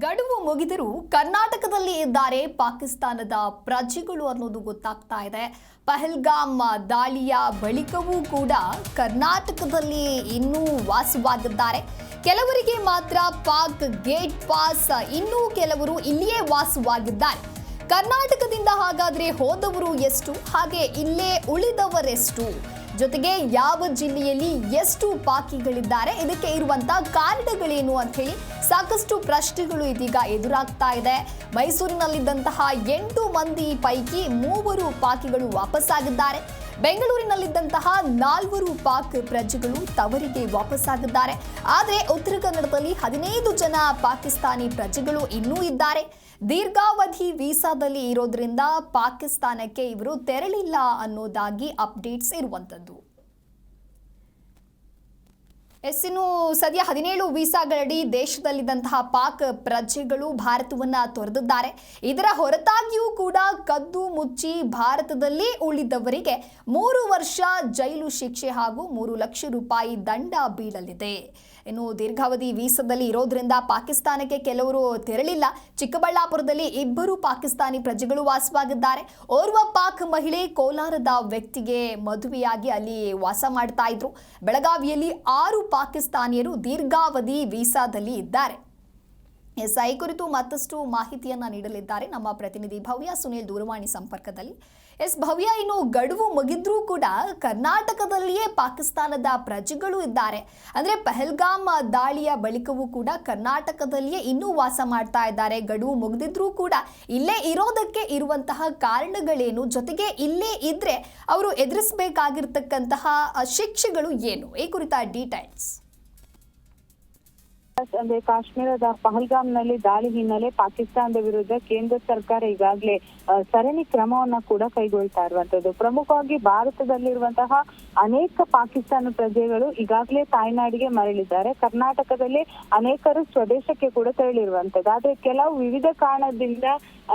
ಗಡುವು ಮುಗಿದರೂ ಕರ್ನಾಟಕದಲ್ಲಿ ಇದ್ದಾರೆ ಪಾಕಿಸ್ತಾನದ ಪ್ರಜೆಗಳು ಅನ್ನೋದು ಗೊತ್ತಾಗ್ತಾ ಇದೆ. ಪಹಲ್ಗಾಮ್ ದಾಳಿಯ ಬಳಿಕವೂ ಕೂಡ ಕರ್ನಾಟಕದಲ್ಲಿ ಇನ್ನೂ ವಾಸವಾಗಿದ್ದಾರೆ. ಕೆಲವರಿಗೆ ಮಾತ್ರ ಪಾಕ್ ಗೇಟ್ ಪಾಸ್, ಇನ್ನೂ ಕೆಲವರು ಇಲ್ಲಿಯೇ ವಾಸವಾಗಿದ್ದಾರೆ. ಕರ್ನಾಟಕದಿಂದ ಹಾಗಾದ್ರೆ ಹೋದವರು ಎಷ್ಟು, ಹಾಗೆ ಇಲ್ಲೇ ಉಳಿದವರೆಷ್ಟು, ಜೊತೆಗೆ ಯಾವ ಜಿಲ್ಲೆಯಲ್ಲಿ ಎಷ್ಟು ಪಾಕಿಗಳಿದ್ದಾರೆ, ಇದಕ್ಕೆ ಇರುವಂತಹ ಕಾರಣಗಳೇನು ಅಂತ ಹೇಳಿ ಸಾಕಷ್ಟು ಪ್ರಶ್ನೆಗಳು ಇದೀಗ ಎದುರಾಗ್ತಾ ಇದೆ. ಮೈಸೂರಿನಲ್ಲಿದ್ದಂತಹ 8 ಮಂದಿ ಪೈಕಿ 3 ಪಾಕಿಗಳು ವಾಪಸ್ಸಾಗಿದ್ದಾರೆ. ಬೆಂಗಳೂರಿನಲ್ಲಿದ್ದಂತಹ 4 ಪಾಕ್ ಪ್ರಜೆಗಳು ತವರಿಗೆ ವಾಪಸ್ಸಾಗಿದ್ದಾರೆ. ಆದರೆ ಉತ್ತರ ಕನ್ನಡದಲ್ಲಿ 15 ಜನ ಪಾಕಿಸ್ತಾನಿ ಪ್ರಜೆಗಳು ಇನ್ನೂ ಇದ್ದಾರೆ. ದೀರ್ಘಾವಧಿ ವೀಸಾದಲ್ಲಿ ಇರೋದ್ರಿಂದ ಪಾಕಿಸ್ತಾನಕ್ಕೆ ಇವರು ತೆರಳಿಲ್ಲ ಅನ್ನೋದಾಗಿ ಅಪ್ಡೇಟ್ಸ್ ಇರುವಂತದ್ದು. ಇನ್ನು ಸದ್ಯ 17 ವೀಸಾಗಳಡಿ ದೇಶದಲ್ಲಿದ್ದಂತಹ ಪಾಕ್ ಪ್ರಜೆಗಳು ಭಾರತವನ್ನ ತೊರೆದಿದ್ದಾರೆ. ಇದರ ಹೊರತಾಗಿಯೂ ಕೂಡ ಕದ್ದು ಮುಚ್ಚಿ ಭಾರತದಲ್ಲಿ ಉಳಿದವರಿಗೆ 3 ವರ್ಷ ಜೈಲು ಶಿಕ್ಷೆ ಹಾಗೂ 3 ಲಕ್ಷ ರೂಪಾಯಿ ದಂಡ ಬೀಳಲಿದೆ. ಇನ್ನು ದೀರ್ಘಾವಧಿ ವೀಸಾದಲ್ಲಿ ಇರೋದ್ರಿಂದ ಪಾಕಿಸ್ತಾನಕ್ಕೆ ಕೆಲವರು ತೆರಳಿಲ್ಲ. ಚಿಕ್ಕಬಳ್ಳಾಪುರದಲ್ಲಿ 2 ಪಾಕಿಸ್ತಾನಿ ಪ್ರಜೆಗಳು ವಾಸವಾಗಿದ್ದಾರೆ. ಓರ್ವ ಪಾಕ್ ಮಹಿಳೆ ಕೋಲಾರದ ವ್ಯಕ್ತಿಗೆ ಮದುವೆಯಾಗಿ ಅಲ್ಲಿ ವಾಸ ಮಾಡ್ತಾ ಇದ್ರು. ಬೆಳಗಾವಿಯಲ್ಲಿ 6 ಪಾಕಿಸ್ತಾನಿಯರು ದೀರ್ಘಾವಧಿ ವೀಸಾದಲ್ಲಿ ಇದ್ದಾರೆ. ಈ ಕುರಿತು ಮತ್ತಷ್ಟು ಮಾಹಿತಿಯನ್ನ ನೀಡಲಿದ್ದಾರೆ ನಮ್ಮ ಪ್ರತಿನಿಧಿ ಭವ್ಯ ಸುನೀಲ್ ದೂರವಾಣಿ ಸಂಪರ್ಕದಲ್ಲಿ. ಭವ್ಯ, ಇನ್ನು ಗಡುವು ಮುಗಿದ್ರೂ ಕೂಡ ಕರ್ನಾಟಕದಲ್ಲಿಯೇ ಪಾಕಿಸ್ತಾನದ ಪ್ರಜೆಗಳು ಇದ್ದಾರೆ. ಅಂದ್ರೆ ಪಹಲ್ಗಾಮ್ ದಾಳಿಯ ಬಳಿಕವೂ ಕೂಡ ಕರ್ನಾಟಕದಲ್ಲಿಯೇ ಇನ್ನೂ ವಾಸ ಮಾಡ್ತಾ ಇದ್ದಾರೆ. ಗಡುವು ಮುಗಿದಿದ್ರೂ ಕೂಡ ಇಲ್ಲೇ ಇರೋದಕ್ಕೆ ಇರುವಂತಹ ಕಾರಣಗಳೇನು, ಜೊತೆಗೆ ಇಲ್ಲೇ ಇದ್ರೆ ಅವರು ಎದುರಿಸಬೇಕಾಗಿರ್ತಕ್ಕಂತಹ ಶಿಕ್ಷೆಗಳು ಏನು, ಈ ಕುರಿತ ಡೀಟೇಲ್ಸ್. ಅಂದ್ರೆ ಕಾಶ್ಮೀರದ ಪಹಲ್ಗಾಮ್ನಲ್ಲಿ ದಾಳಿ ಹಿನ್ನೆಲೆ ಪಾಕಿಸ್ತಾನದ ವಿರುದ್ಧ ಕೇಂದ್ರ ಸರ್ಕಾರ ಈಗಾಗಲೇ ಸರಣಿ ಕ್ರಮವನ್ನ ಕೂಡ ಕೈಗೊಳ್ತಾ ಇರುವಂತದ್ದು. ಪ್ರಮುಖವಾಗಿ ಭಾರತದಲ್ಲಿರುವಂತಹ ಅನೇಕ ಪಾಕಿಸ್ತಾನ ಪ್ರಜೆಗಳು ಈಗಾಗಲೇ ತಾಯ್ನಾಡಿಗೆ ಮರಳಿದ್ದಾರೆ. ಕರ್ನಾಟಕದಲ್ಲಿ ಅನೇಕರು ಸ್ವದೇಶಕ್ಕೆ ಕೂಡ ತೆರಳಿರುವಂತದ್ದು. ಆದ್ರೆ ಕೆಲವು ವಿವಿಧ ಕಾರಣದಿಂದ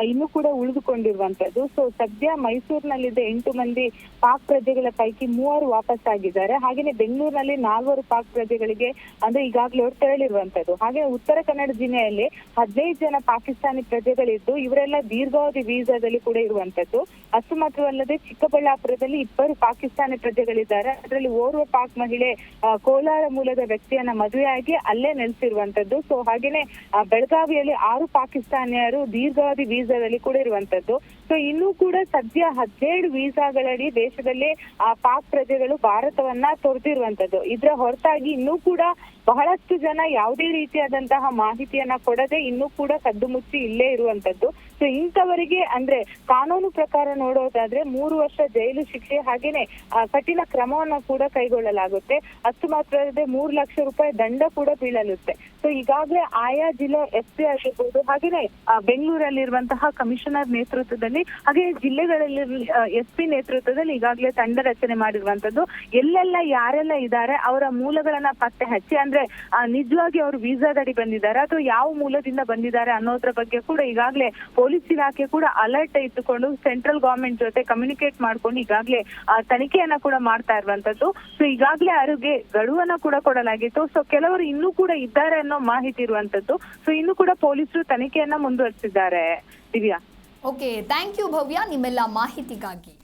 ಇನ್ನೂ ಕೂಡ ಉಳಿದುಕೊಂಡಿರುವಂತದ್ದು. ಸೊ ಸದ್ಯ ಮೈಸೂರಿನಲ್ಲಿದ್ದ 8 ಮಂದಿ ಪಾಕ್ ಪ್ರಜೆಗಳ ಪೈಕಿ 3 ವಾಪಸ್ಸಾಗಿದ್ದಾರೆ. ಹಾಗೇನೆ ಬೆಂಗಳೂರಿನಲ್ಲಿ 4 ಪಾಕ್ ಪ್ರಜೆಗಳಿಗೆ ಅಂದ್ರೆ ಈಗಾಗಲೇ ಅವರು ತೆರಳಿರುವಂತದ್ದು. ಹಾಗೆ ಉತ್ತರ ಕನ್ನಡ ಜಿಲ್ಲೆಯಲ್ಲಿ 15 ಜನ ಪಾಕಿಸ್ತಾನಿ ಪ್ರಜೆಗಳಿದ್ದು ಇವರೆಲ್ಲ ದೀರ್ಘಾವಧಿ ವೀಸಾದಲ್ಲಿ ಕೂಡ ಇರುವಂತದ್ದು. ಅಷ್ಟು ಮಾತ್ರವಲ್ಲದೆ ಚಿಕ್ಕಬಳ್ಳಾಪುರದಲ್ಲಿ 2 ಪಾಕಿಸ್ತಾನಿ ಪ್ರಜೆಗಳಿದ್ದಾರೆ. ಅದರಲ್ಲಿ ಓರ್ವ ಪಾಕ್ ಮಹಿಳೆ ಕೋಲಾರ ಮೂಲದ ವ್ಯಕ್ತಿಯನ್ನ ಮದುವೆಯಾಗಿ ಅಲ್ಲೇ ನೆಲೆಸಿರುವಂತದ್ದು. ಸೊ ಹಾಗೇನೆ ಬೆಳಗಾವಿಯಲ್ಲಿ 6 ಪಾಕಿಸ್ತಾನಿಯರು ದೀರ್ಘಾವಧಿ ವೀಸಾದಲ್ಲಿ ಕೂಡ ಇರುವಂತದ್ದು. ಸೊ ಇನ್ನೂ ಕೂಡ ಸದ್ಯ 17 ವೀಸಾಗಳಡಿ ದೇಶದಲ್ಲಿ ಪಾಕ್ ಪ್ರಜೆಗಳು ಭಾರತವನ್ನ ತೊರೆದಿರುವಂತದ್ದು. ಇದರ ಹೊರತಾಗಿ ಇನ್ನೂ ಕೂಡ ಬಹಳಷ್ಟು ಜನ ಯಾವುದೇ ರೀತಿಯಾದಂತಹ ಮಾಹಿತಿಯನ್ನ ಕೊಡದೆ ಇನ್ನೂ ಕೂಡ ಕದ್ದು ಮುಚ್ಚಿ ಇಲ್ಲೇ ಇರುವಂತದ್ದು. ಸೊ ಇಂಥವರಿಗೆ ಅಂದ್ರೆ ಕಾನೂನು ಪ್ರಕಾರ ನೋಡೋದಾದ್ರೆ 3 ವರ್ಷ ಜೈಲು ಶಿಕ್ಷೆ ಹಾಗೇನೆ ಕಠಿಣ ಕ್ರಮವನ್ನ ಕೂಡ ಕೈಗೊಳ್ಳಲಾಗುತ್ತೆ. ಅಷ್ಟು ಮಾತ್ರ ಅಲ್ಲದೆ 3 ಲಕ್ಷ ರೂಪಾಯಿ ದಂಡ ಕೂಡ ಬೀಳಲುತ್ತೆ. ಸೊ ಈಗಾಗಲೇ ಆಯಾ ಜಿಲ್ಲೆ SP ಆಗಿರ್ಬೋದು, ಹಾಗೇನೆ ಬೆಂಗಳೂರಲ್ಲಿರುವಂತಹ ಕಮಿಷನರ್ ನೇತೃತ್ವದಲ್ಲಿ ಹಾಗೆ ಜಿಲ್ಲೆಗಳಲ್ಲಿ SP ನೇತೃತ್ವದಲ್ಲಿ ಈಗಾಗಲೇ ತಂಡ ರಚನೆ ಮಾಡಿರುವಂತದ್ದು. ಎಲ್ಲೆಲ್ಲ ಯಾರೆಲ್ಲ ಇದ್ದಾರೆ ಅವರ ಮೂಲಗಳನ್ನ ಪತ್ತೆ ಹಚ್ಚಿ ಅಂದ್ರೆ ನಿಜವಾಗಿ ಅವರು ವೀಸಾದಡಿ ಬಂದಿದ್ದಾರೆ ಅಥವಾ ಯಾವ ಮೂಲದಿಂದ ಬಂದಿದ್ದಾರೆ ಅನ್ನೋದ್ರ ಬಗ್ಗೆ ಕೂಡ ಈಗಾಗಲೇ ಪೊಲೀಸ್ ಇಲಾಖೆ ಕೂಡ ಅಲರ್ಟ್ ಇಟ್ಟುಕೊಂಡು ಸೆಂಟ್ರಲ್ ಗವರ್ಮೆಂಟ್ ಜೊತೆ ಕಮ್ಯುನಿಕೇಟ್ ಮಾಡ್ಕೊಂಡು ಈಗಾಗಲೇ ತನಿಖೆಯನ್ನ ಕೂಡ ಮಾಡ್ತಾ ಇರುವಂತದ್ದು. ಸೊ ಈಗಾಗಲೇ ಅವರಿಗೆ ಗಡುವನ್ನ ಕೂಡ ಕೊಡಲಾಗಿತ್ತು. ಸೊ ಕೆಲವರು ಇನ್ನೂ ಕೂಡ ಇದ್ದಾರೆ ಅನ್ನೋ ಮಾಹಿತಿ ಇರುವಂತದ್ದು. ಸೊ ಇನ್ನೂ ಕೂಡ ಪೊಲೀಸರು ತನಿಖೆಯನ್ನ ಮುಂದುವರಿಸಿದ್ದಾರೆ. ದಿವ್ಯಾ. ಓಕೆ, ಥ್ಯಾಂಕ್ ಯು ಭವ್ಯ ನಿಮ್ಮೆಲ್ಲ ಮಾಹಿತಿಗಾಗಿ.